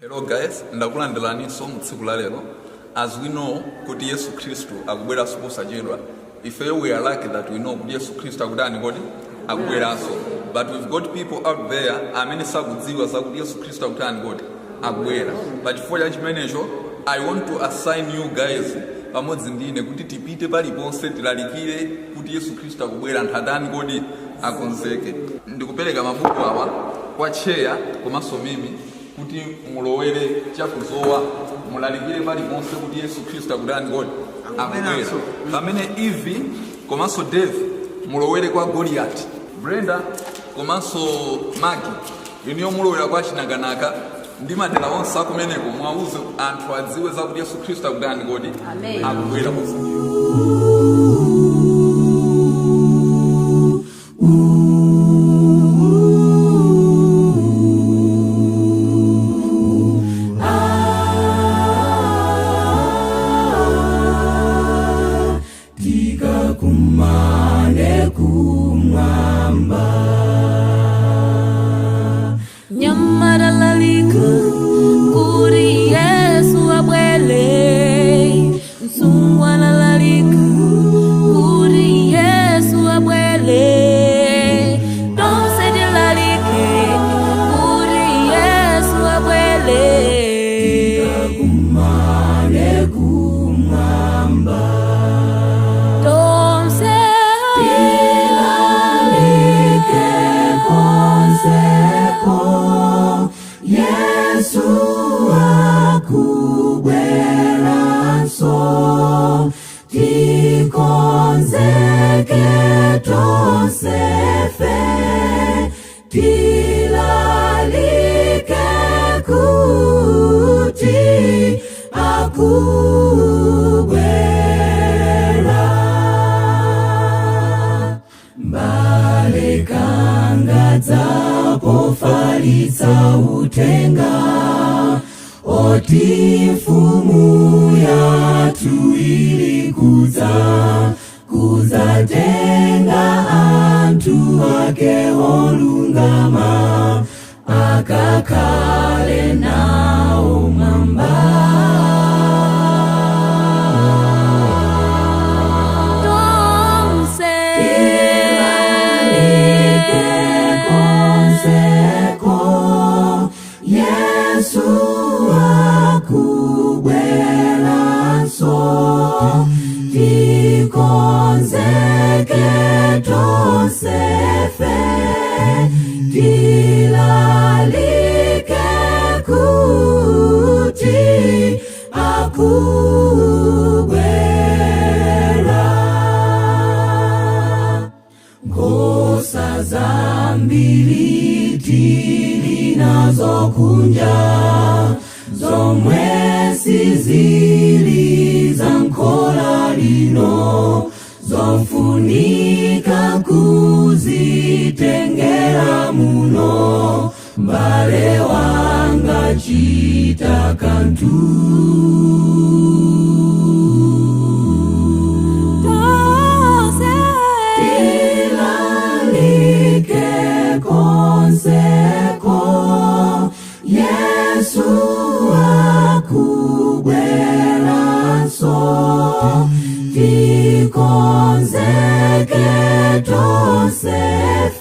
Hello guys, ndakulandirani so mutsiku la lero. As we know kuti Yesu Kristu akubwera posachedwa. If we are lucky that we know kuti Yesu Kristu akudani kodi akubweraso. But we've got people out there amene sakudziwa zakuti Yesu Kristu akutani kodi akubwera. But chifukwa cha chimenecho I want to assign you guys pamodzi ndine kuti tipite paliponse tilalikire kuti Yesu Kristu akubwera anthu adani kodi akonzeke. Ndikupereka mabuku awa kwa cheya komanso mimi kuti mulowere chakuzowa mulalikire paliponse kuti Yesu Kristu akudani kodi akubwera. Pamene Ivi komanso Dave mulowere kwa Goliath, Brenda komanso Magi iniyo mulowera kwa Chinaganaka ndi madera onse akumeneko mwauze anthu adziwe zakuti Yesu Kristu akudani kodi akubwera kumane kumwamba nyamara laliku kuri Yesu abwele nsungwa la laliku kuri Yesu abwele donse de lalike kuri Yesu abwele kumane kumwamba Yesu akubwera so tikonzeke tonsefe tilalike kuti akubwera mbale kangadza pofalitsa utenga oti mfumu yathu ili kuzatenga anthu ake olungama akakhale nawo mwamba. Yesu akubwera so tikonzeke tonsefe tilalike kuti akubwera. Ngosa zambiri tili nazo kunja zomwe sizili za nkhola lino zofunika kuzitengera muno mbale wanga chita kanthu. Tilalike konseko Yesu akubwera so tikonzeke tonsefe